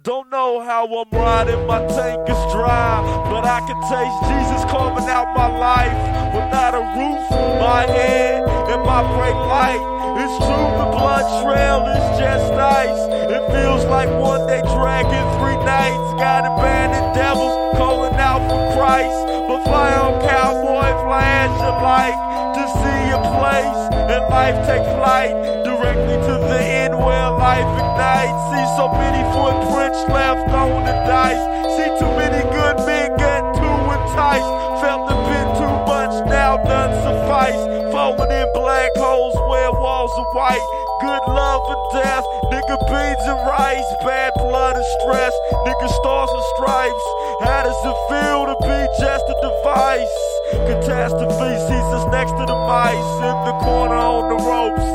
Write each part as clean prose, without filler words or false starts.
Don't know how I'm riding, my tank is dry, but I can taste Jesus carving out my life. Without a roof, my head and my brake light. It's true, the blood trail is just ice. It feels like one day dragging 3 nights. Got abandoned devils calling out for Christ. But fly on cowboy, flash your light to see a place, and life take flight directly to the end where life ignites. See so many footprints left on the dice. See too many good men get too enticed. Felt the bit too much, now none suffice. Falling in black holes where walls are white. Good love and death, nigga beans and rice. Bad blood and stress, nigga stars and stripes. How does it feel to be just a device? Catastrophe sees us next to the mice. In the corner on the ropes,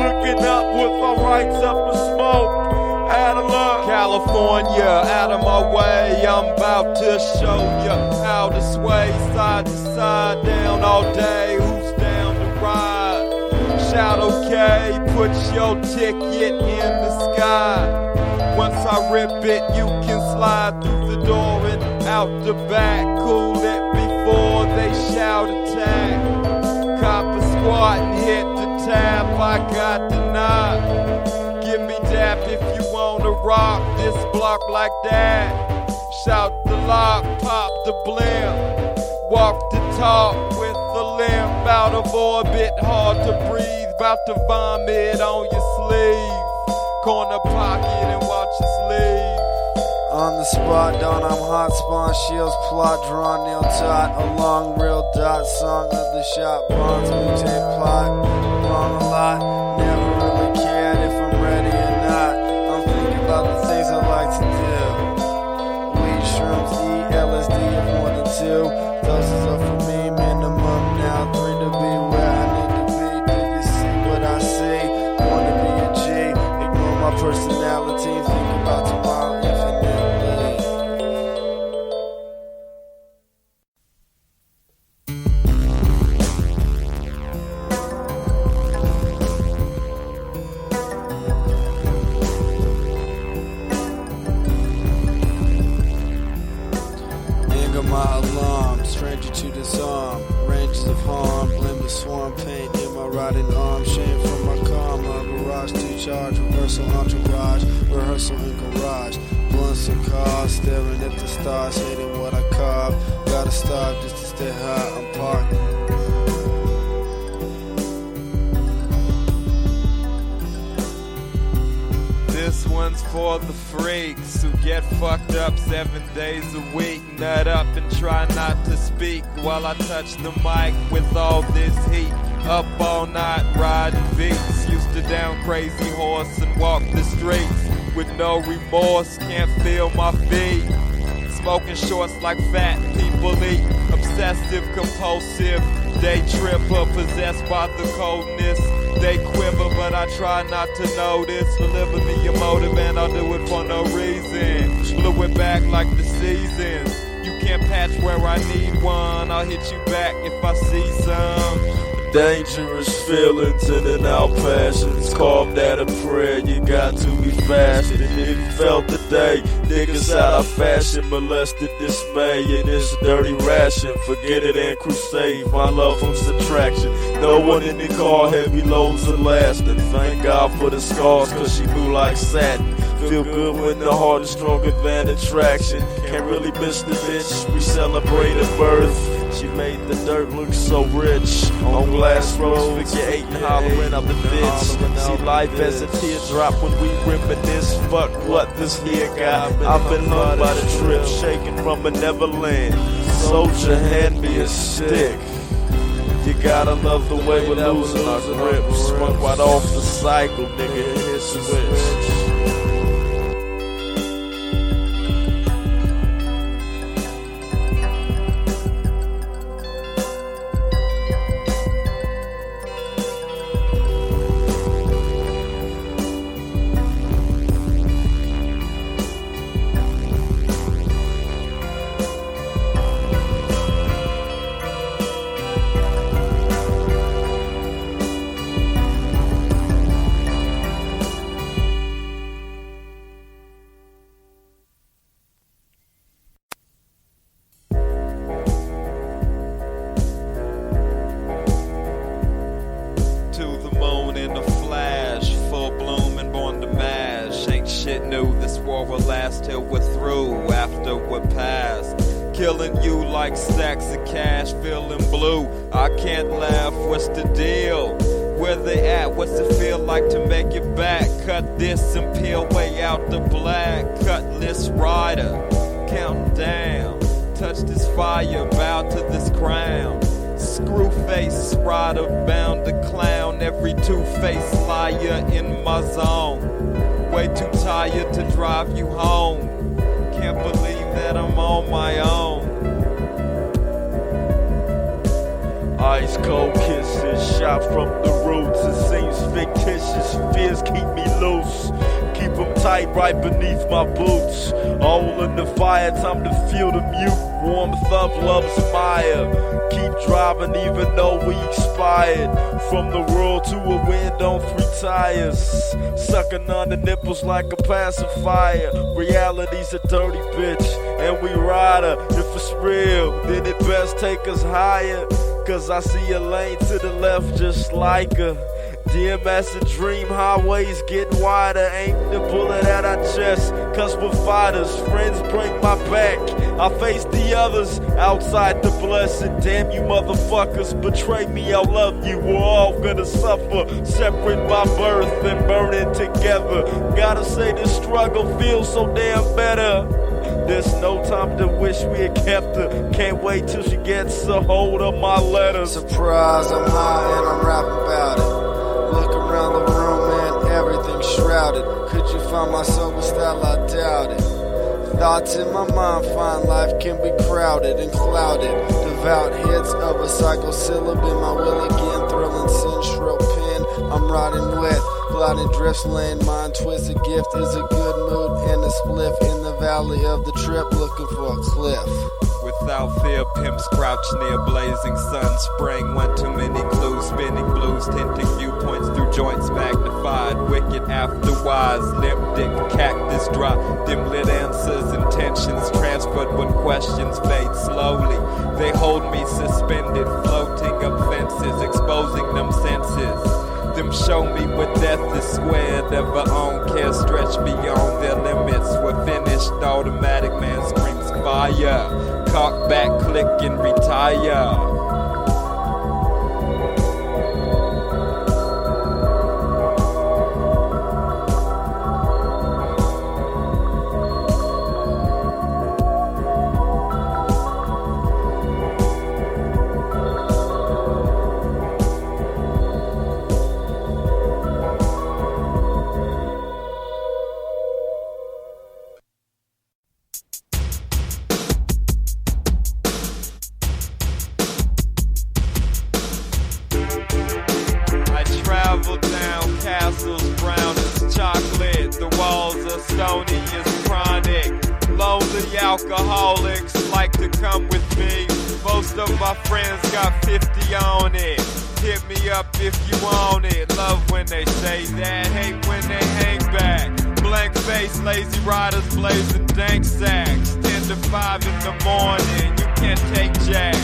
looking up with our rights up in smoke. Out of luck, California, out of my way. I'm about to show ya how to sway side to side, down all day. Who's down to ride? Shout okay, put your ticket in the sky. Once I rip it, you can slide through the door and out the back. Cool it before they shout attack. Cop a squat and hit the tap. I got the knock. Give me dap if you wanna rock this block like that. Shout the lock, pop the blimp. Walk the talk with the limp. Out of orbit, hard to breathe. About to vomit on your sleeve. Corner pocket and watch us leave. On the spot, dawn, I'm hot, spawn, shields, plot, drawn, nail tot, a long real dot, song of the shot, bonds, mutate plot, long a lot, never really cared if I'm ready or not. I'm thinking about the things I like to do. Weed, shrooms, eat, LSD, if more than 2. Doses are for me, minimum now, 3 to be where I need to be. Do you see what I see? Wanna be a G, ignore my personality, think about tomorrow infinitely. My alarm, stranger to disarm, ranges of harm, blend with swarm paint in my riding arm, shame from my karma, barrage to charge, reversal entourage, rehearsal in garage, blunts and cars, staring at the stars, hating what I carve, gotta stop just to stay high, I'm parked. This one's for the freaks who get fucked up 7 days a week. Nut up and try not to speak while I touch the mic with all this heat. Up all night riding beats. Used to down crazy horse and walk the streets with no remorse. Can't feel my feet. Smoking shorts like fat people eat. Obsessive, compulsive. Day tripper, possessed by the coldness. They quiver, but I try not to notice. Deliver me a motive and I'll do it for no reason. Blew it back like the seasons. You can't patch where I need one. I'll hit you back if I see some. dangerous feelings in and out passions. Carved out a prayer, you got to be fashioned. And if you felt the day, niggas out of fashion, molested dismay in this dirty ration. Forget it and crusade, my love from subtraction. No one in the car, heavy loads are lasting. Thank God for the scars, cause she blew like satin. Feel good when the heart is stronger than attraction. Can't really miss the bitch, we celebrate her birth. She made the dirt look so rich. On glass roads, figure eight and hollering out the ditch. See life as a teardrop when we reminisce. Fuck what this here got. I've been hung by the trip, shaken from a neverland. Soldier, hand me a stick. You gotta love the way we're losing our grip. Swung right off the cycle, nigga, hit switch. knew this war will last till we're through, after we're past. Killing you like stacks of cash, feeling blue. I can't laugh, what's the deal? Where they at? What's it feel like to make it back? Cut this and peel way out the black. Cutlass rider, counting down. Touch this fire, bow to this crown. Screw face rider, bound to clown. Every two-faced liar in my zone. Way too tired to drive you home. Can't believe that I'm on my own. Ice cold kisses, shot from the roots. It seems fictitious, fears keep me loose. Keep them tight right beneath my boots. All in the fire, time to feel the mute. Warmth of love's fire. Keep driving even though we expired. From the world to a wind on 3 tires. Sucking on the nipples like a pacifier. Reality's a dirty bitch, and we ride her. If it's real, then it best take us higher. Cause I see a lane to the left just like her. Dim as a dream, highways getting wider. Aim the bullet at our chest, cause we're fighters. Friends break my back, I face the others outside the blessing. Damn you motherfuckers, betray me, I'll love you. We're all gonna suffer, separate by birth and burning together. Gotta say this struggle feels so damn better. There's no time to wish we had kept her. Can't wait till she gets a hold of my letters. Surprise, I'm high and I'm rapping about it. Look around the room and everything's shrouded. Could you find my sober style? I doubt it. Thoughts in my mind find life can be crowded and clouded. Devout hits of a psychosyllab in my will again. Thrilling sensual pen I'm riding with. Gliding drifts, laying mind twisted. Gift is a good mood and a spliff in the valley of the trip, looking for a cliff. Without fear, pimps crouch near blazing sun. Spring, one too many clues, spinning blues, tinting viewpoints through joints magnified. Wicked afterwise, limp dick, cactus drop. Dim lit answers, intentions transferred when questions fade slowly. They hold me suspended, floating up fences, exposing them senses. Them show me what death is squared. Ever own care stretch beyond their limits. We're finished, automatic man screams fire. Cock back, click and retire. Down castles brown as chocolate. The walls are stony as chronic. Lonely alcoholics like to come with me. Most of my friends got 50 on it. Hit me up if you want it. Love when they say that, hate when they hang back. Blank face, lazy riders blazing dank sacks. 10 to 5 in the morning, you can't take jack.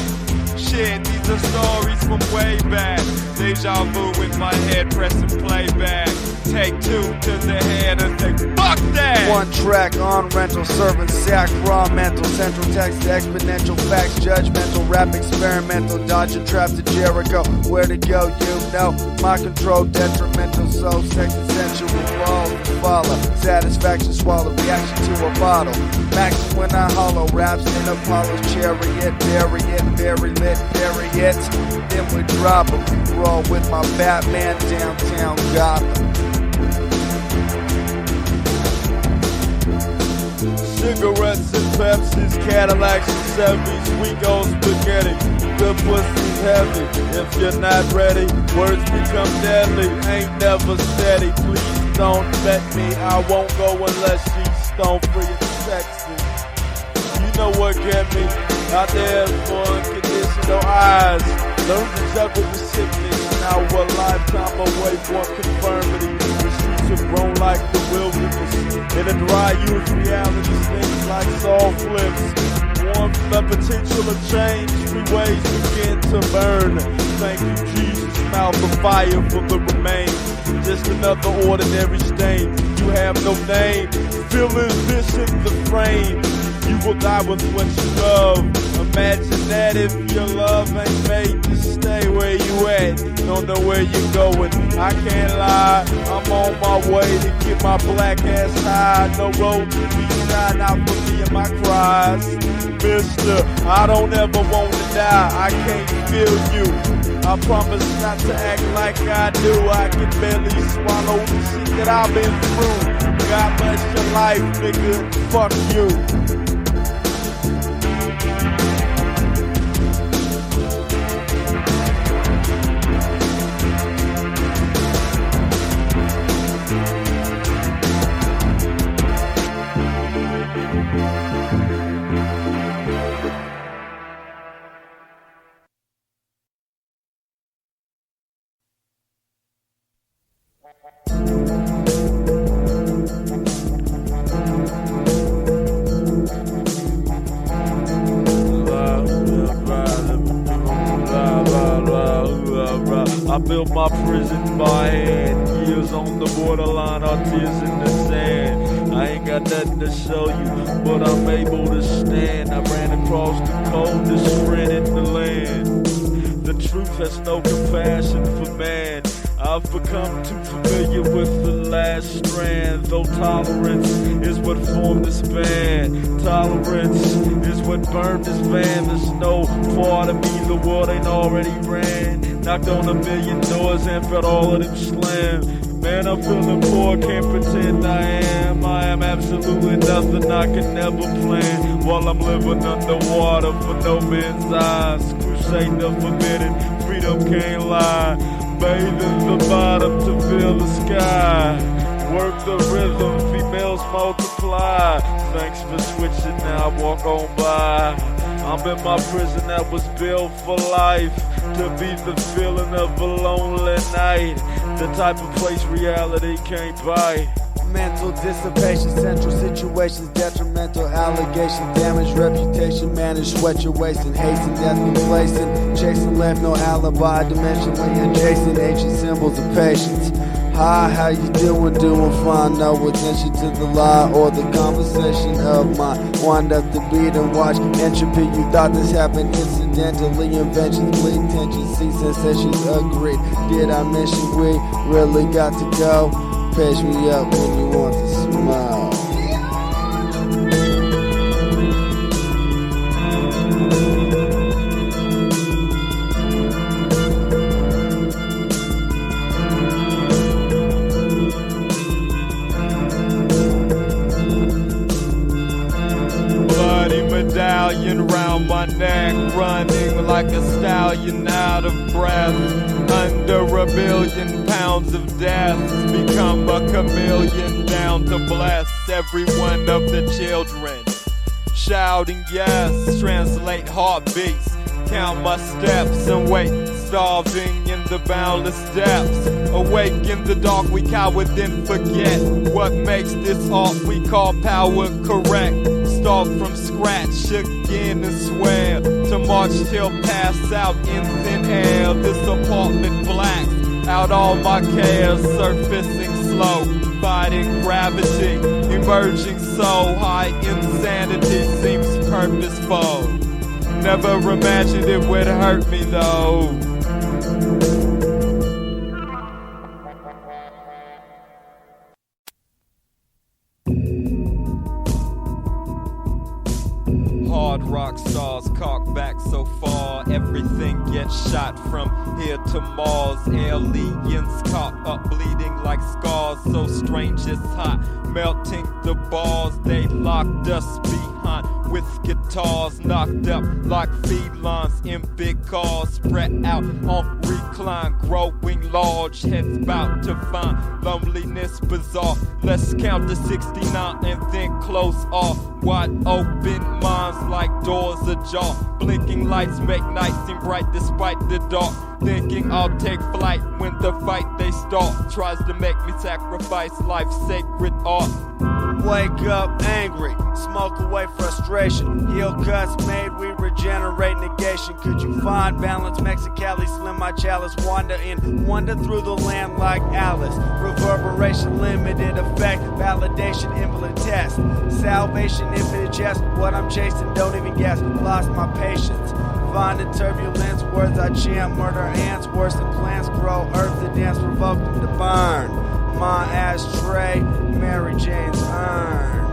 Shit, these are stories from way back. Deja vu with my head pressing playback. Take 2 to the head and say, fuck that! One track on rental, serving sack, raw mental, central text, exponential facts, judgmental, rap experimental, dodging traps to Jericho. Where to go, you know, my control detrimental, so sex essential, all follow. Satisfaction, swallow, reaction to a bottle. Max when I hollow, raps in Apollo's chariot, bury it, very lit, bury it. Then we drop them, roll with my Batman downtown Gotham. Cigarettes and Pepsis, Cadillacs and 70s, we go spaghetti. The pussy's heavy. If you're not ready, words become deadly. Ain't never steady. Please don't bet me. I won't go unless she's stone free and sexy. You know what get me out there for unconditional eyes. Learn to juggle the sickness. Now a lifetime away from conformity. The streets have grown like the wilderness. In a dry youth, reality stings like saw flips. Warm the potential of change. Freeways begin to burn. Thank you, Jesus. Mouth of fire for the remains. Just another ordinary stain. You you have no name. Feeling this in the frame. You will die with what you love. Imagine that if your love ain't made to stay where you at. Don't know where you're going. I can't lie. I'm on my way to get my black ass high. No road to be shot out for me and my cries. Mister, I don't ever want to die. I can't feel you. I promise not to act like I do. I can barely swallow the shit that I've been through. God bless your life, nigga. Fuck you. I built my prison by hand. Years on the borderline, our tears in the sand. I ain't got nothing to show you, but I'm able to stand. I ran across the coldest friend in the land. The truth has no compassion for man. I've become too familiar with the last strand. Though tolerance is what formed this band. Tolerance is what burned this van. There's no part of me the world ain't already ran. Knocked on a million doors and felt all of them slam. Man, I'm feeling poor, can't pretend I am. I am absolutely nothing I can never plan. While I'm living underwater for no men's eyes. Crusade the forbidden, freedom can't lie. Bathing the bottom to feel the sky. Work the rhythm, females multiply. Thanks for switching, now I walk on by. I'm in my prison that was built for life. To be the feeling of a lonely night. The type of place reality can't buy. Mental dissipation, central situations, detrimental allegations, damage reputation, manage, sweat your waist and hasten, death complacent, chasing left, no alibi, dimensionally adjacent, ancient symbols of patience. Hi, how you doing? Doing fine, no attention to the lie or the conversation of mine. Wind up the beat and watch entropy. You thought this happened incidentally. Inventions, bleed tension, see sensations agreed. Did I mention we really got to go? Page me up when you want to smile. Medallion round my neck, running like a stallion out of breath. Under 1 billion pounds of death, become a chameleon down to bless every one of the children. Shouting yes, translate heartbeats, count my steps and wait, starving in the boundless depths. Awake in the dark, we cower then forget what makes this art we call power correct. Start from scratch again and swear to march till pass out in thin air. This apartment blacks out all my cares, surfacing slow, fighting gravity, emerging so high. Insanity seems purposeful. Never imagined it would hurt me though. Hard rock stars cock back so far, everything gets shot from here to Mars. Aliens caught up bleeding like scars, so strange it's hot, melting the bars. They locked us behind with guitars, knocked up like felines in big cars, spread out on recline, growing large, heads bout to find loneliness bizarre. Let's count to 69 and then close off. Wide open minds like doors ajar, blinking lights make nights seem bright despite the dark. Thinking I'll take flight when the fight they start tries to make me sacrifice life's sacred art. I'd wake up angry, smoke away frustration. Heel cuts made, we regenerate negation. Could you find balance? Mexicali, slim my chalice. Wander through the land like Alice. Reverberation, limited effect. Validation, invalid test. Salvation, infinite jest. What I'm chasing, don't even guess. Lost my patience. Finding turbulence, words I chant. Murder ants, worse than plants grow. Earth to dance, provoke them to burn. My ashtray, Mary Jane's urn.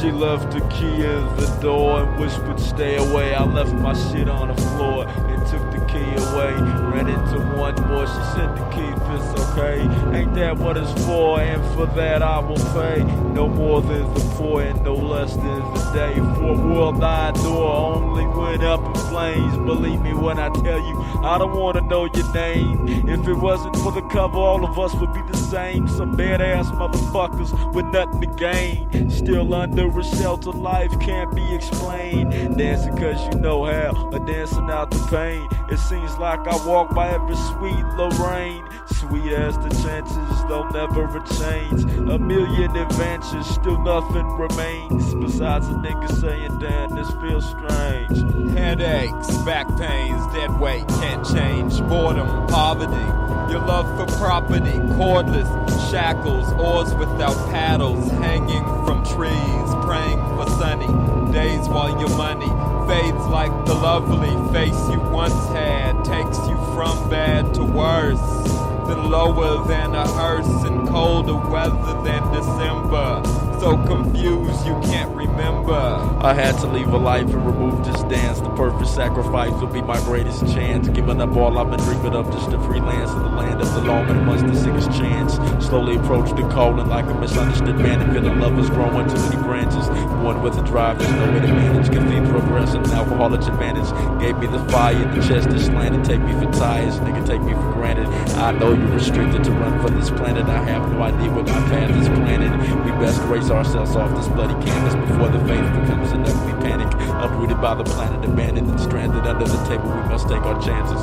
She left the key in the door and whispered, stay away. I left my shit on the floor and took the key away. Ran into one more, she said the key fits okay. Ain't that what it's for? And for that I will pay. No more than the poor and no less than the day. For a world thy door only went up in flames. Believe me when I tell you, I don't want to know your name. If it wasn't for the cover, all of us would be the same. Some badass motherfuckers with nothing to gain. Still under a shelter, life can't be explained. Dancing cause you know how, or dancing out the pain. It seems like I walk by every sweet Lorraine. Sweet as the chances, they'll never change. A million adventures, still nothing remains. Besides a nigga saying, damn, this feels strange. Headaches, back pains, dead weight, can't change. Boredom, poverty, your love for property. Cordless, shackles, oars without paddles. Hanging from trees, praying for sunny days while your money fades like the lovely face you once had. Takes you from bad to worse, then lower than a hearse, and colder weather than December. So confused you can't remember. I had to leave a life and remove this dance. The perfect sacrifice will be my greatest chance. Giving up all I've been dreaming of just to freelance in the land of the long and amongst the sickest chance. Slowly approach the calling like a misunderstood man. And feeling love is growing too many branches. One with a drive, there's no way to manage. Caffeine progress and alcoholic advantage. Gave me the fire, the chest is slanted. Take me for tires, nigga, take me for granted. I know you're restricted to run for this planet. I have no idea what my path is planted. We best race ourselves off this bloody canvas before the faith becomes enough. We panic, uprooted by the planet, abandoned and stranded under the table. We must take our chances.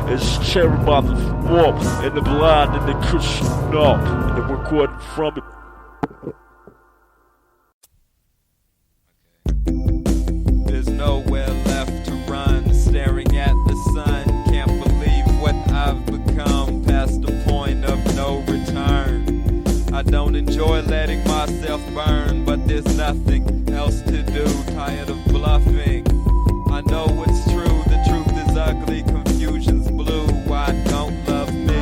It's cherry by the warp and the blind and the cushion up and the recording from it. There's nowhere left to run, staring at the sun. Can't believe what I've become, past the point of no return. I don't enjoy letting myself burn, but there's nothing else to do. Tired of bluffing, I know it's true. The truth is ugly, confusion's blue. I don't love me,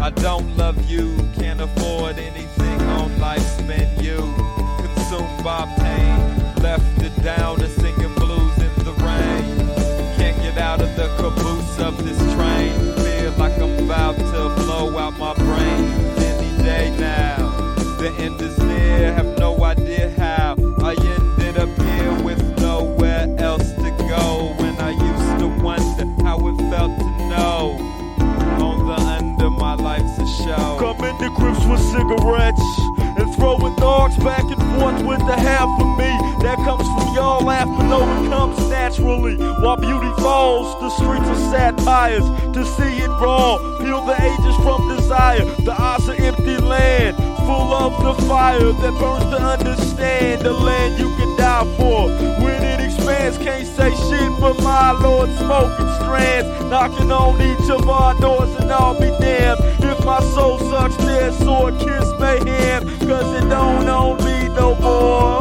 I don't love you. Can't afford anything on life's menu. Consumed by pain, left it down to singing blues in the rain. Can't get out of the caboose of this train. Feel like I'm about to blow out my brain any day now. The end is near, have no idea how I ended up here with nowhere else to go. When I used to wonder how it felt to know on the under my life's a show. Come into grips with cigarettes and throwing dogs back and forth with the half of me that comes from y'all laughing over comes naturally. While beauty falls, the streets are satires. To see it raw, peel the ages from desire. The eyes are empty land, full of the fire that burns to understand. The land you can die for when it expands. Can't say shit but my Lord smoking strands, knocking on each of our doors, and I'll be damned if my soul sucks their sword kiss mayhem, cause it don't own me no more.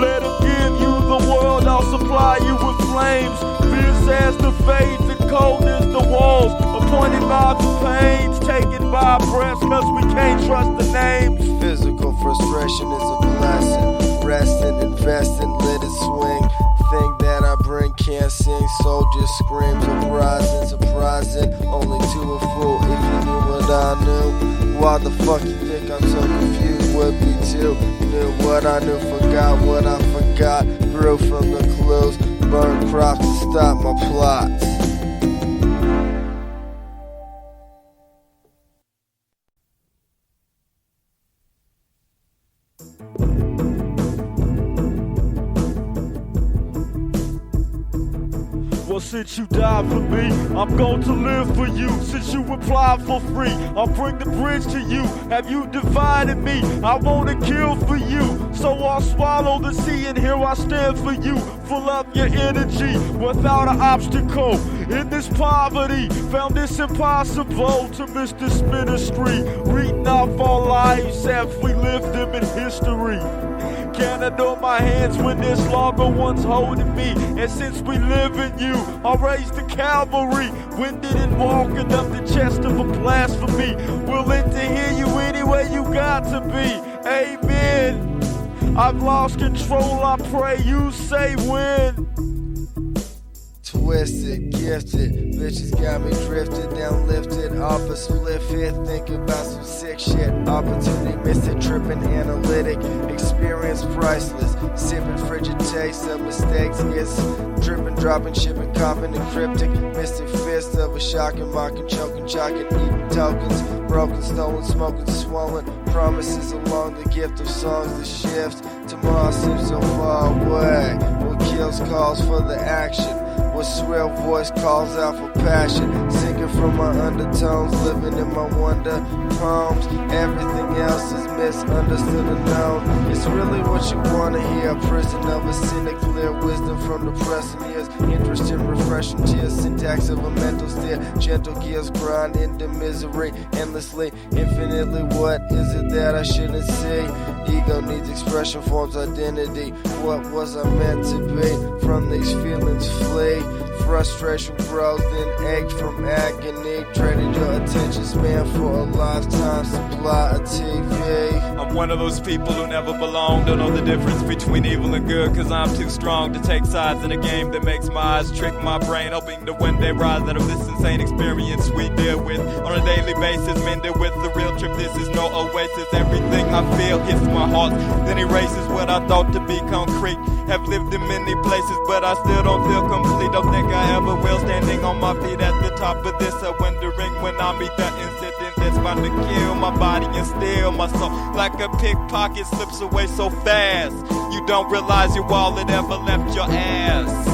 Let him give you the world, I'll supply you with flames. Fierce as the fades and cold as the walls, appointed by the pains, taken by breaths, cause we can't trust the names. Physical frustration is a blessing. Resting, investing, let it swing. Thing that I bring can't sing. Soldier screams, uprising, surprising. Only to a fool if you knew what I knew. Why the fuck you think I'm so confused? Would be too. Knew what I knew, forgot what I forgot. Grew from the clues, burned crops to stop my plots. since you died for me, I'm going to live for you. Since you applied for free, I'll bring the bridge to you. Have you divided me? I want to kill for you. So I'll swallow the sea and here I stand for you. Full up your energy without an obstacle. In this poverty, found this impossible to miss this ministry. Reading off our lives as we live them in history. Can I know my hands when there's longer ones holding me? And since we live in you, I'll raise the Cavalry. Winded and walking up the chest of a blasphemy. Willing to hear you anywhere you got to be. Amen. I've lost control, I pray you say when. Twisted, gifted, bitches got me drifted, down lifted, off a spliff hit, thinking about some sick shit, opportunity missed it, tripping analytic, experience priceless, sipping frigid taste of mistakes, it's dripping, dropping, shipping, copping, and cryptic, mystic fist of a shocking, mocking, choking, chalking, eating tokens, broken, stolen, smoking, swollen, promises along the gift of songs that shift, tomorrow seems so far away, what kills calls for the action. What swell voice calls out for passion, singing from my undertones, living in my wonder poems. Everything else is misunderstood and known. It's really what you wanna hear. A prison of a cynic, clear wisdom from the pressing years. Interest in refreshing tears, syntax of a mental stare. Gentle gears grind into misery, endlessly, infinitely. What is it that I shouldn't see? Ego needs expression, forms identity. What was I meant to be? From these feelings flee. Frustration grows, then ache from agony. Traded your attention span for a lifetime supply of TV. I'm one of those people who never belong. Don't know the difference between evil and good, cause I'm too strong to take sides in a game that makes my eyes trick my brain, hoping to one day rise out of this insane experience we deal with on a daily basis. Mend it with the real trip, this is no oasis. Everything I feel hits my heart, then erases what I thought to be concrete. Have lived in many places, but I still don't feel complete. Don't think I ever will, standing on my feet at the top of this. I'm wondering when I meet the incident that's about to kill my body and steal my soul. Like a pickpocket slips away so fast, you don't realize your wallet ever left your ass.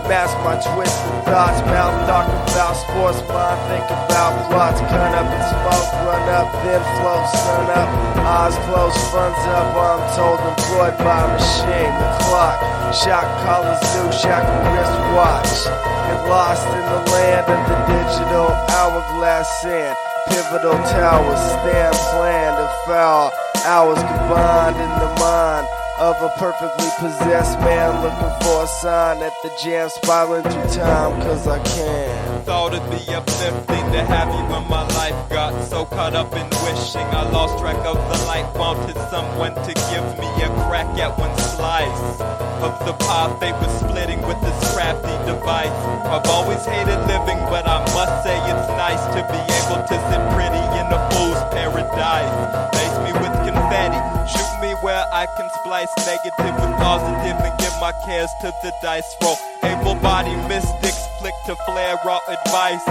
Mask my twisted thoughts, mouth talking about sports, mind think about plots, gun up and smoke, run up, then flow, sun up, eyes closed, funds up, I'm told employed by a machine, the clock, shot collars, new shackle wristwatch, get lost in the land of the digital hourglass sand, pivotal towers, stand planned and foul, hours combined in the mind of a perfectly possessed man looking for a sign at the jam, spiraling through time cause I can. Thought it'd be uplifting to have you in my life. Got so caught up in wishing I lost track of the light. Wanted someone to give me a crack at one slice of the pie they were splitting with this crafty device. I've always hated living, but I must say it's nice to be able to sit pretty in a fool's paradise. Lace me with confetti, shoot me where I can splice negative with positive and give my cares to the dice roll. Able-bodied mystics flick to flare raw advice.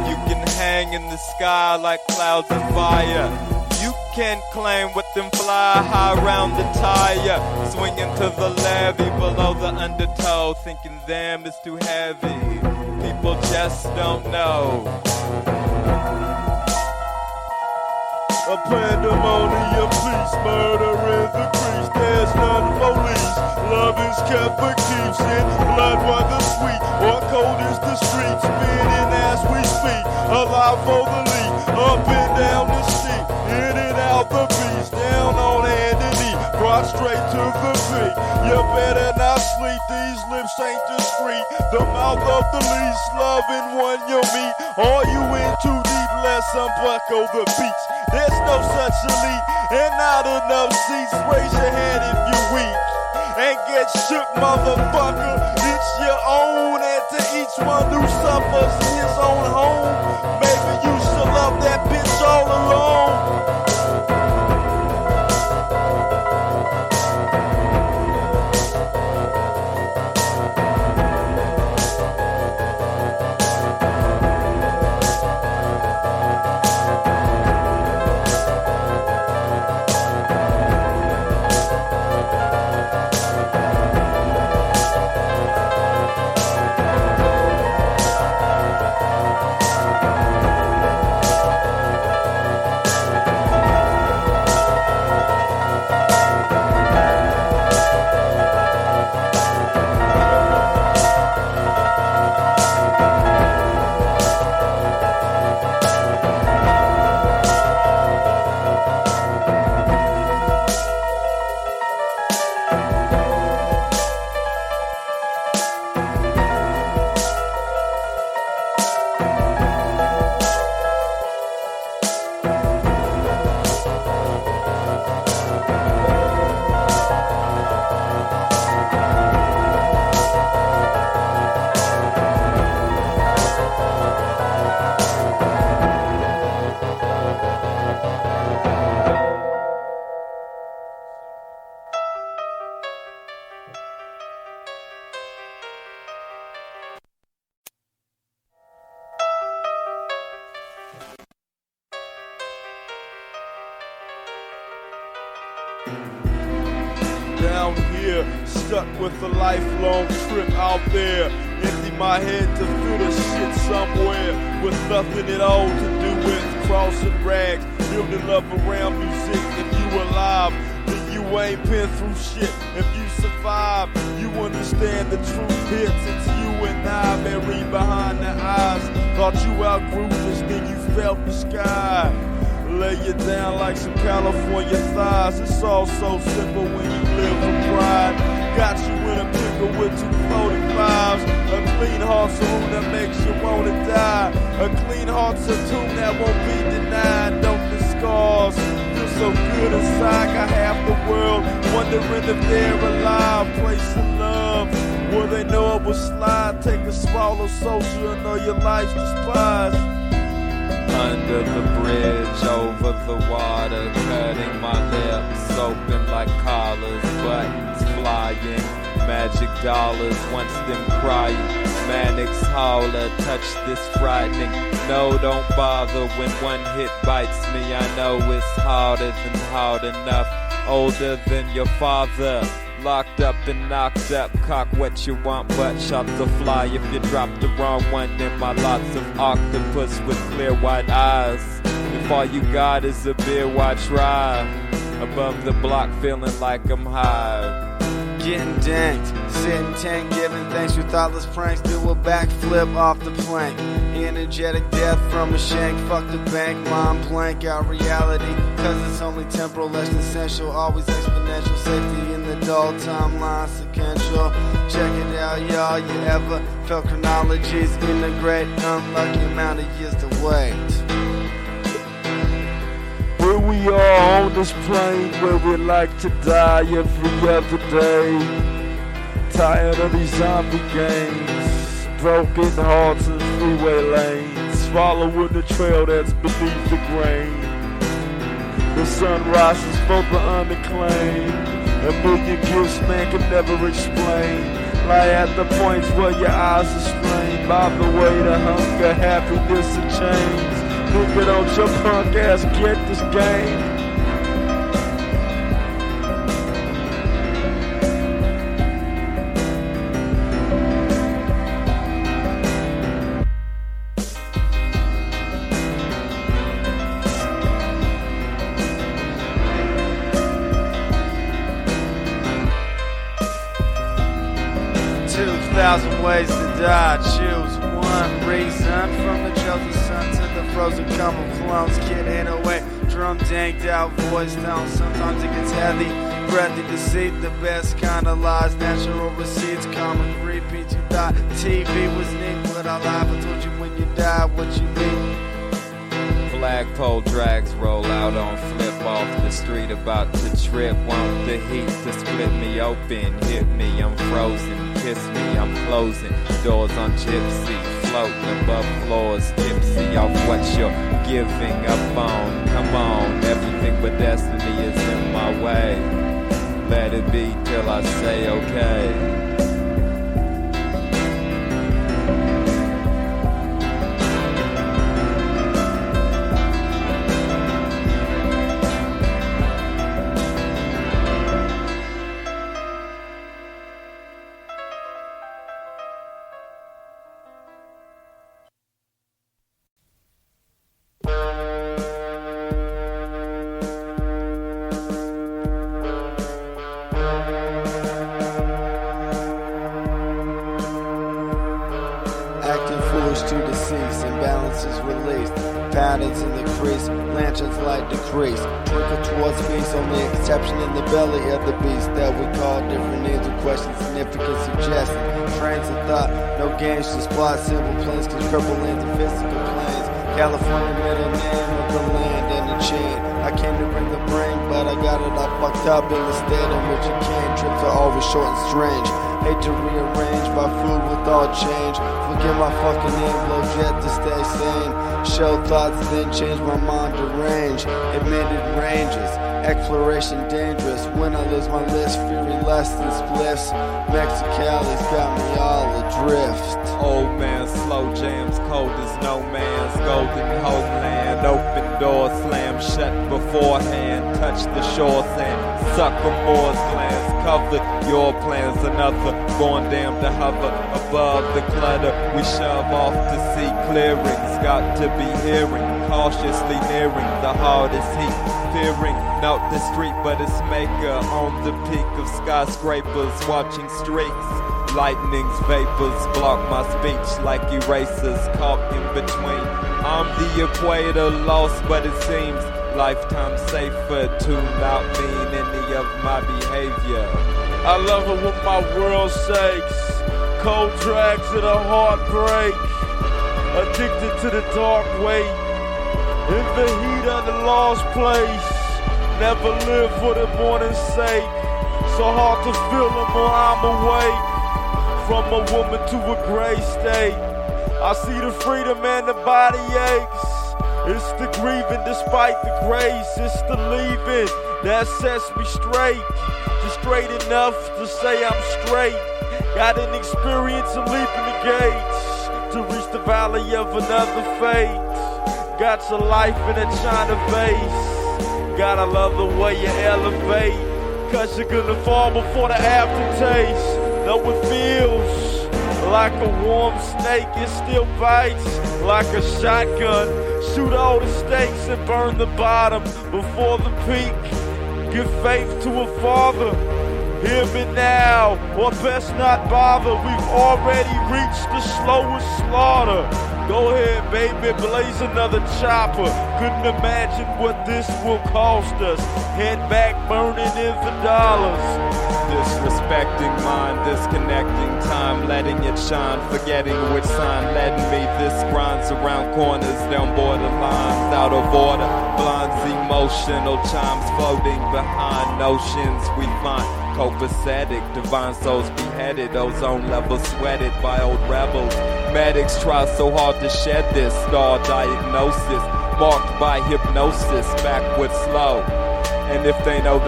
You can hang in the sky like clouds of fire. You can claim with them fly high round the tire. Swinging to the levee below the undertow, thinking them is too heavy. People just don't know. A pandemonium peace, murder in the crease. There's none police. Love is kept for keeps in blood whether sweet or cold is the street. Spinning as we speak, alive for the lead. Up and down the street, in and out the beach. Down on hand and knee, brought straight to the feet. You better not sleep, these lips ain't discreet. The mouth of the least loving one you'll meet. Are you in too deep? Let's unbuckle the beats. There's no such elite and not enough seats. Raise your hand if you weak and get shook, motherfucker. Each your own, and to each one who suffers in his own home. Maybe you should love that bitch all alone. Down here, stuck with a lifelong trip out there. Empty my head to fill the shit somewhere with nothing at all to do with crossing rags, building love around music. If you alive, then you ain't been through shit. If you survive, you understand the truth hits. It's you and I, buried behind the eyes. Thought you outgrew this, then you felt the sky. Lay you down like some California thighs. It's all so simple when you live for pride. Got you in a pickle with 245s. A clean heart's a room that makes you wanna die. A clean heart's a tomb that won't be denied. Don't the scars feel so good inside? Got half the world wondering if they're alive. Place of love where they know it will slide. Take a swallow social and know your life's despised. Under the bridge, over the water, cutting my lips open like collars, buttons flying, magic dollars, once them crying, Manic's holler, touch this frightening, no don't bother when one hit bites me, I know it's harder than hard enough, older than your father. Locked up and knocked up, cock what you want, but shots will fly if you drop the wrong one. In my lots of octopus with clear white eyes. If all you got is a beer, why try? Above the block, feeling like I'm high. Getting danked, sitting tank, giving thanks for thoughtless pranks. Do a backflip off the plank. Energetic death from a shank. Fuck the bank, mind blank out reality. Cause it's only temporal, less than essential. Always exponential, safety in the dull timeline, sequential. Check it out, y'all. You ever felt chronologies integrate? Unlucky amount of years to wait. Here we are on this plane where we like to die every other day. Tired of these zombie games, broken hearts and freeway lanes, following the trail that's beneath the grain. The sun rises for the unacclaimed. A million gifts man can never explain. Lie at the points where your eyes are strained by the weight of hunger, happiness, and change. Nigga, don't your punk ass get this game? 2,000 ways to die. Choose one reason. From the chosen sun to the frozen cum of clones. Kid 808, drum danked out, voice down. Sometimes it gets heavy. Breathy deceit, the best kind of lies. Natural receipts, common repeats. You thought TV was neat, but I lied. I told you when you die what you need. flagpole drags roll out on flip off the street, about to trip. Want the heat to split me open, hit me, I'm frozen, kiss me, I'm closing doors on gypsy, floating above floors, tipsy off what you're giving up on. Come on, everything but destiny is in my way. Let it be till I say okay. To decease, imbalances released, patterns in the crease, lanterns light decrease, trickle towards peace, only exception in the belly of the beast that we call different names of questions, significant suggestion, trains of thought, no games, just plot, simple planes, can cripple lands and physical planes, California middle name of the land and the chain, I came to bring the brain, but I got it all fucked up in the state in which it came, trips are always short and strange. Hate to rearrange my food with all change. Forget my fucking name, blow jet to stay sane. Show thoughts, then change my mind to range. Admitted ranges, exploration dangerous. When I lose my list, fury less than spliffs. Mexicali's got me all adrift. Old man, slow jams, cold as no man's golden homeland. Open door, slam shut beforehand. Touch the shore sand, suck a more's glance. Covered your plans, another born damn to hover above the clutter. We shove off to see clearings, got to be hearing, cautiously nearing the hardest heat. Fearing not the street but its maker on the peak of skyscrapers, watching streaks. Lightning's vapors block my speech like erasers caught in between. I'm the equator, lost, but it seems lifetime safer to not mean any of my behavior. I love it when my world shakes, cold drags of the heartbreak, addicted to the dark weight, in the heat of the lost place. Never live for the morning's sake, so hard to feel them while I'm awake. From a woman to a gray state, I see the freedom and the body aches. It's the grieving despite the grace, it's the leaving that sets me straight. Just straight enough to say I'm straight. Got an experience of leaping the gates to reach the valley of another fate. Got your life in a China vase. Gotta love the way you elevate, cause you're gonna fall before the aftertaste. Though it feels like a warm snake, it still bites like a shotgun. Shoot all the stakes and burn the bottom before the peak. Give faith to a father. Hear me now, or best not bother. We've already reached the slowest slaughter. Go ahead, baby, blaze another chopper. Couldn't imagine what this will cost us. Head back, burning in the dollars. Disrespecting mind, disconnecting time, letting it shine, forgetting which sign led me. This grinds around corners, down borderlines, out of order. Blinds emotional chimes floating behind notions we find copacetic. Divine souls beheaded, ozone levels sweated by old rebels. Medics try so hard to shed this star diagnosis, marked by hypnosis, backward slow. And if they know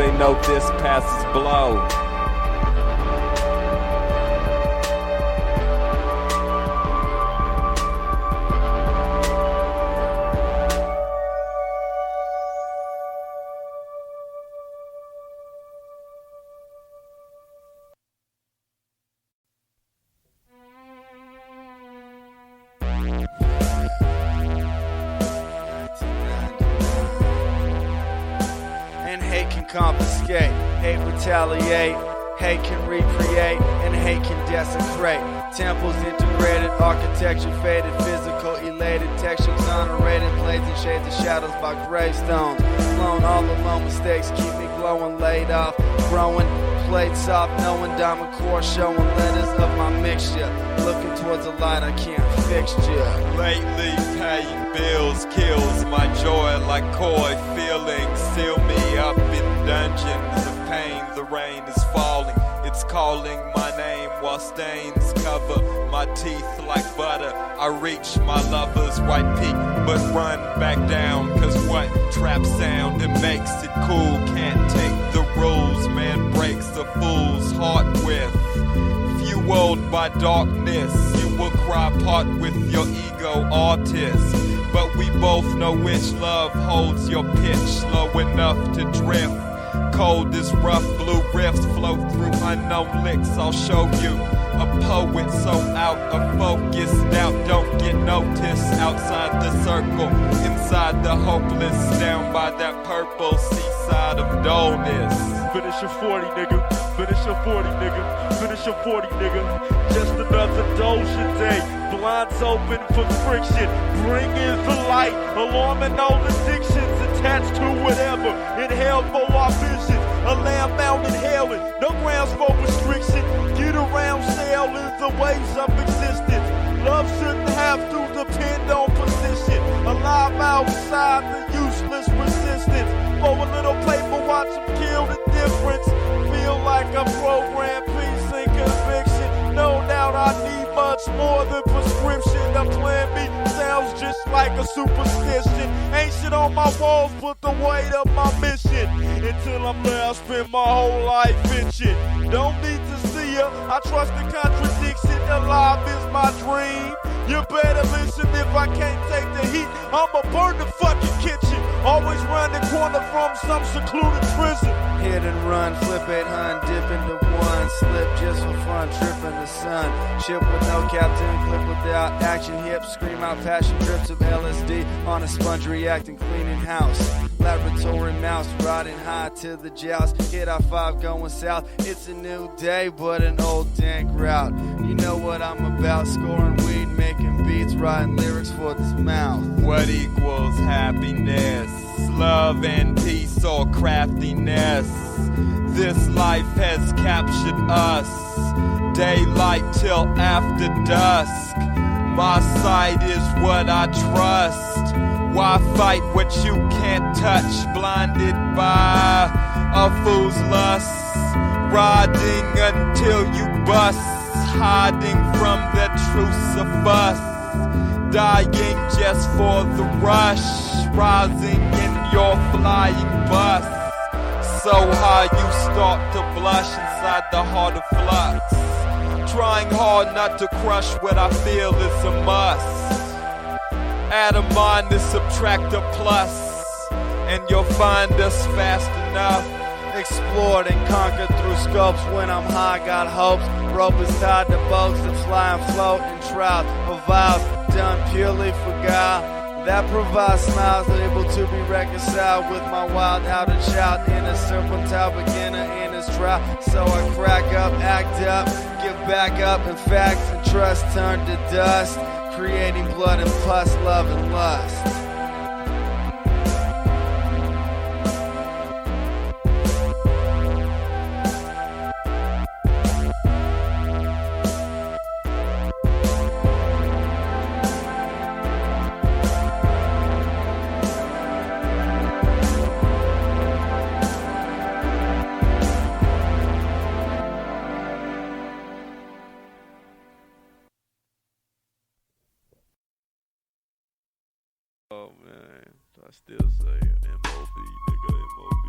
this passes blow. Confiscate, hate retaliate, hate can recreate, and hate can desecrate. Temples integrated, architecture faded, physical elated, texture exonerated, blazing shades of shadows by gravestones. Flown all alone, mistakes keep me glowing, laid off, growing, played soft, knowing diamond core, showing letters of my mixture. Looking towards a light I can't fix ya. Lately, paying bills kills my joy like coy feelings. Seal me up in dungeons of pain. The rain is falling, it's calling my name while stains cover my teeth like butter. I reach my lover's white peak, but run back down. Cause what trap sound, it makes it cool. Can't take the rules, man breaks a fool's heart with. Fueled by darkness, you will cry part with your ego artist. But we both know which love holds your pitch low enough to drift. Cold as rough blue rifts flow through unknown licks. I'll show you a poet so out of focus. Doubt don't get noticed outside the circle. Inside the hopeless, down by that purple seaside of dullness. Finish your 40, nigga. Finish your 40, nigga. Finish your 40, nigga. Just another Doja day. Blinds open for friction. Bring in the light. Alarming all addictions attached to whatever. Inhale for our visions. A lamb out inhaling. No grounds for restriction. Get around sailing the waves of existence. Love shouldn't have to depend on position. Alive outside the useless resistance. For a little paper, watch them kill the difference. Feel like a programmed peace and conviction. No doubt I need much more than prescription. The plan B sounds just like a superstition. Ain't shit on my walls, but the weight of my mission. Until I'm there, I spend my whole life itching. Don't need to see ya, I trust the contradiction. Alive is my dream. You better listen if I can't take the heat. I'ma burn the fucking kitchen. Always round the corner from some secluded prison. Hit and run, flip 800, dip into one. Slip just for fun, trip in the sun. Ship with no captain, clip without action. Hips scream out passion, drips of LSD. On a sponge reacting, cleaning house. Laboratory mouse, riding high to the joust. Hit I-5 going south. It's a new day, but an old dank route. You know what I'm about, scoring weed, making beats, writing lyrics for this mouth. What equals happiness? Love and peace or craftiness? This life has captured us. Daylight till after dusk. My sight is what I trust. Why fight what you can't touch? Blinded by a fool's lust. Riding until you bust. Hiding from the truths of us. Dying just for the rush. Rising in your flying bus. So high you start to blush inside the heart of flux. Trying hard not to crush what I feel is a must. Add a minus, subtract a plus, and you'll find us fast enough. Explored and conquered through scopes. When I'm high, got hopes. Rope is tied to boats that fly and float and trout. Of vows done purely for God. That provides smiles, able to be reconciled with my wild outer child. In a serpentine beginner in his trial. So I crack up, act up, get back up. In fact, and trust turn to dust. Creating blood and pus, love and lust. Oh man, I still say M.O.B. nigga, M.O.B.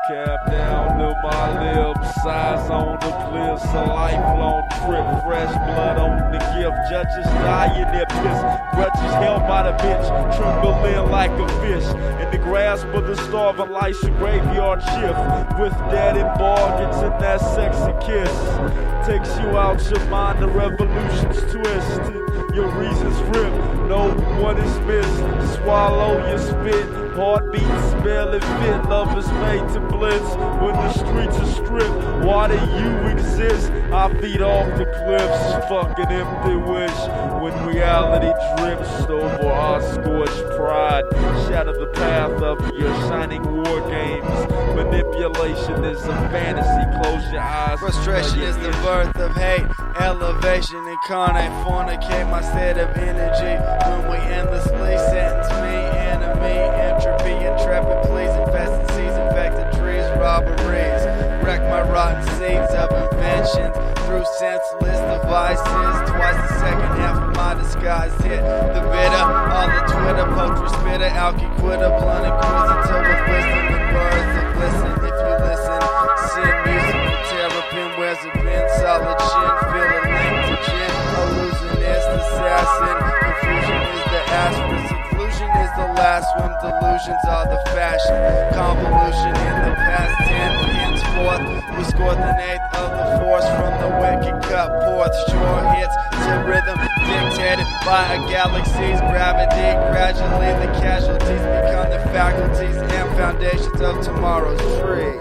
Cap down to my lips, eyes on the bliss, a lifelong trip, fresh blood on the gift, judges die in their piss, grudges held by the bitch, trembling like a fish, in the grasp of the starving life's a graveyard shift, with dead and bargains and that sexy kiss, takes you out your mind, the revolution's twist, your reasons rip, no one is missed, swallow your spit, Heartbeats barely fit, love is made to bliss. When the streets are stripped, why do you exist? I feed off the cliffs, fucking empty wish. When reality drips over our scorched pride, shatter the path of your shining war games. Manipulation is a fantasy, close your eyes. Frustration is the birth of hate. Elevation incarnate, fornicate my state of energy. When we endlessly sentence me, enemy, entropy, intrepid, please infest the seas, infected trees, robberies. Wreck my rotten seeds of inventions through senseless devices. Twice the second half of my disguise hit the bitter. All the Twitter, poetry spitter, alky quitter, blunt inquisitor with wisdom and words of listen. If you listen, send music for terrapin, where's it been? Solid chin, feel a link to gin. Illusionist, assassin, confusion is the aspirin, seclusion is the last swim, delusions are the fashion. Convolution in the past 10, henceforth, we scored the eighth of the force from the wicked cut forth. Short hits to rhythm, dictated by a galaxy's gravity. Gradually the casualties become the faculties and foundations of tomorrow's trees.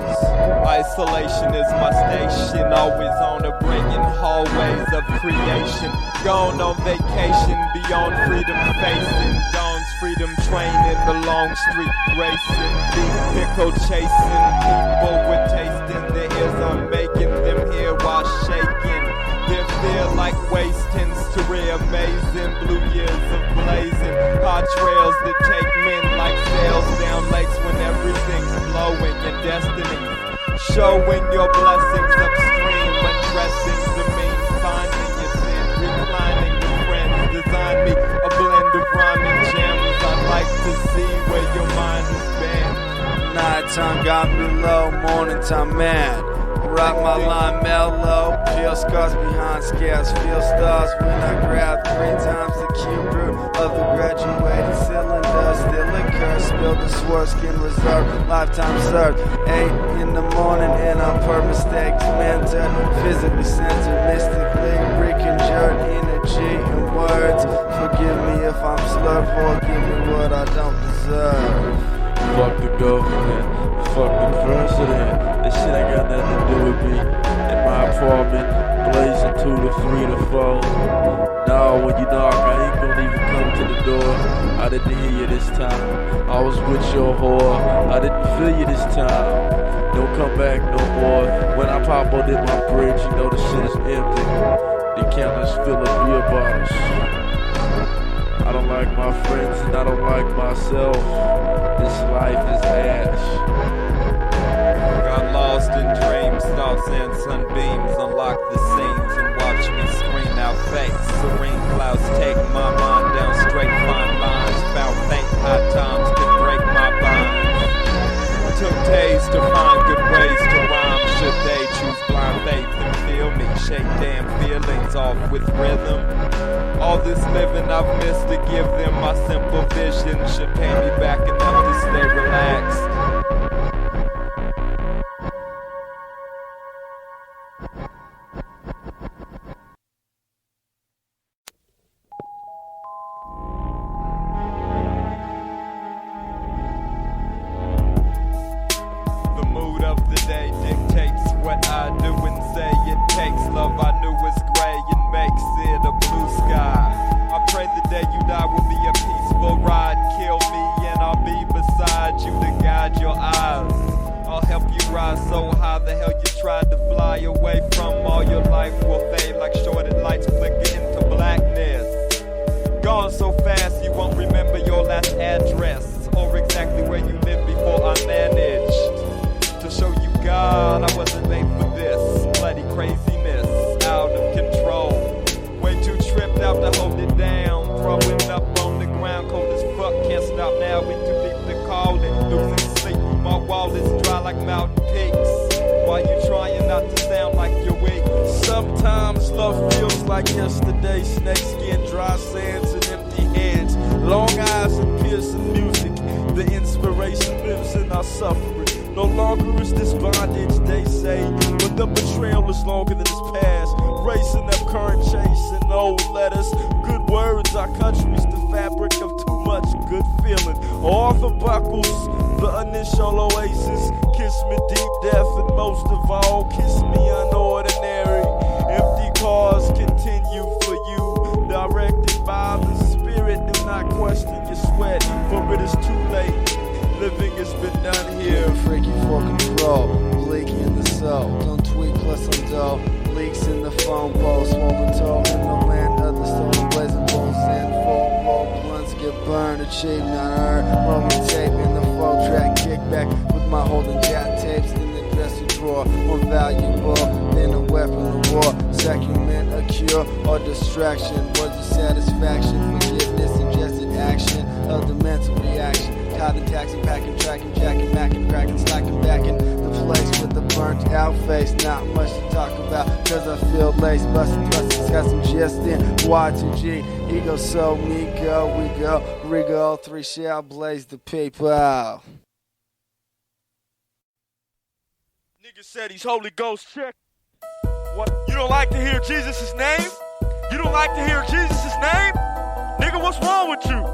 Isolation is my station, always on the break in hallways of creation. Gone on vacation, beyond freedom facing. Dawn's freedom train in the long street racing. Deep pickle chasing, people with taste in their ears. I'm making them hear while shaking. Their fear like waste tends to reamazing. Blue years of blazing, hot trails that take men like sails down lakes when everything's blowing in destiny. Showing your blessings upstream, undressing the mean, finding your sin, reclining with friends. Design me a blend of rhyming gems. I'd like to see where your mind has been. Nighttime got me low, morning time mad. Rock my line mellow, peel scars behind scares, feel stars when I grab 3 times the cube root of the graduated cylinder. Still occurs, spill the swirl, skin reserve, lifetime served. 8 in the morning and I'm per mistakes mentored, physically centered, mystically reconjured, energy and words. Forgive me if I'm slurred, forgive me what I don't deserve. Fuck the government, fuck the president. This shit ain't got nothing to do with me. In my apartment, blazing 2 to 3 to 4. No, when you knock, I ain't gonna even come to the door. I didn't hear you this time. I was with your whore. I didn't feel you this time. Don't come back no more. When I pop out in my bridge, you know the shit is empty. The counters fill of beer bottles. I don't like my friends and I don't like myself. This life is ash. Got lost in dreams, thoughts and sunbeams. Unlock the scenes and watch me screen out fakes. Serene clouds take my mind down straight fine lines. Found faint high times can break my bind. Took days to find good ways to rhyme. Should they choose blind faith and feel me? Shake damn feelings off with rhythm. All this living I've missed to give them my simple vision should pay me back enough to stay relaxed. The mood of the day dictates what I do and say. It takes love I knew was gray and makes it a blue sky. I pray the day you die will be a peaceful ride. Kill me and I'll be beside you to guide your eyes. I'll help you rise so high the hell you tried to fly away from. All your life will fade like shorted lights flicker into blackness. Gone so fast you won't remember your last address or exactly where you lived before I managed to show you God. I wasn't made for this bloody craziness, out of control. Way too tripped out to hold it down. Throwing up on the ground, cold as fuck, can't stop now. We too deep to call it. Losing sleep, my wall is dry like mountain peaks. Why you trying not to sound like you're weak? Sometimes love feels like yesterday. Snake skin, dry sands, and empty heads. Long eyes and piercing music. The inspiration lives in our suffering. No longer is this bondage, they say, but the betrayal is longer than its past. Racing up current, chasing old letters. Good words, our country's the fabric of too much good feeling. All the buckles, the initial oasis. Kiss me deep, death, and most of all, kiss me unordinary. Empty cars continue for you, directed by the Spirit. Do not question your sweat, for it is too late. Living has been done here. Freaky for control, bleaky in the soul. Don't tweet plus I'm dull. Leaks in the phone pole, swollen toe in the land of the stolen blazing bulls and full blunts get burned. Achievement unearned, rolling tape in the 4-track kickback with my holding jack tapes in the dresser drawer. More valuable than a weapon of war. Second meant a cure or distraction. Words of satisfaction, forgiveness, ingested action of the mental reaction. Caught in taxi, packing, tracking, jacking, macking, cracking, slacking, backing the place with the burnt out face. Not much to talk about, cause I feel lace busting, plus got some gist in Y2G. Ego, so me go, we go, Rigo, all three shall blaze the people. Nigga said he's Holy Ghost check. What? You don't like to hear Jesus' name? You don't like to hear Jesus' name? Nigga, what's wrong with you?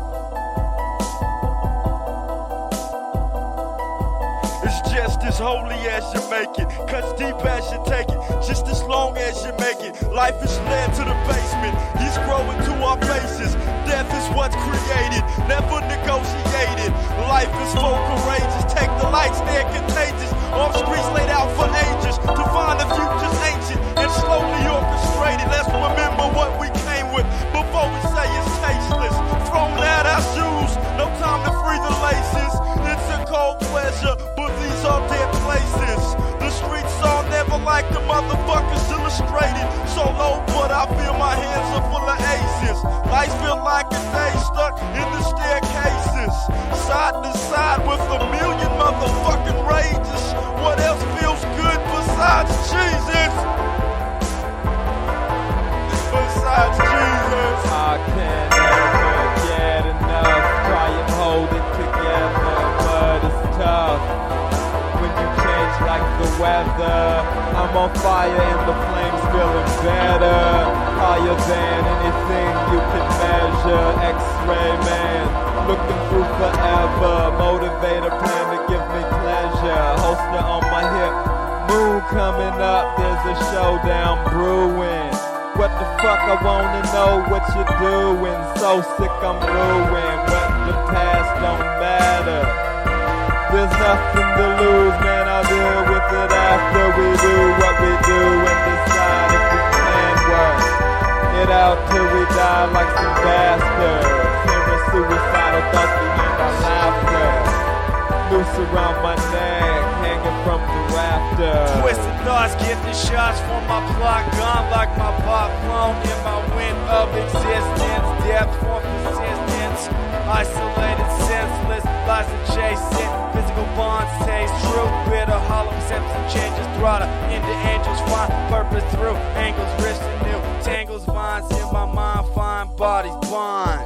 It's just as holy as you make it, cuts deep as you take it, just as long as you make it. Life is led to the basement, he's growing to our faces. Death is what's created, never negotiated. Life is so courageous, take the lights, they're contagious. Off streets laid out for ages, to find the future's ancient and slowly orchestrated. Let's remember what we came with before we say it's tasteless. Thrown at our shoes, no time to free the laces. It's a cold pleasure, but these are dead places. The streets are never like the motherfuckers illustrated. So low, but I feel my hands are full of aces. Life feel like a day stuck in the staircases. Side to side with a million motherfucking rages. What else feels good besides Jesus? Besides Jesus. I can never get enough. Try and hold it together, but it's tough. When you change like the weather, I'm on fire and the flames feeling better. Higher than anything you can measure. X-ray man, looking through forever. Motivator plan to give me pleasure. Holster on my hip, moon coming up. There's a showdown brewing. What the fuck, I wanna know what you're doing. So sick I'm ruined, but the past don't matter. There's nothing to lose, man, I'll deal with it after we do what we do and decide if we can work it out till we die like some bastards. Hearing suicidal thoughts behind our laughter. Noose around my neck, hanging from the rafters. Twisted thoughts, gifted shots from my plot. Gone like my pop flown in my wind of existence. Depth for persistence. Isolated, senseless, lies to chase it. Physical bonds taste true. Bitter, hollow, acceptance changes. Throttle into angels, find purpose through angles, rich and new. Tangles, vines in my mind, find bodies bond.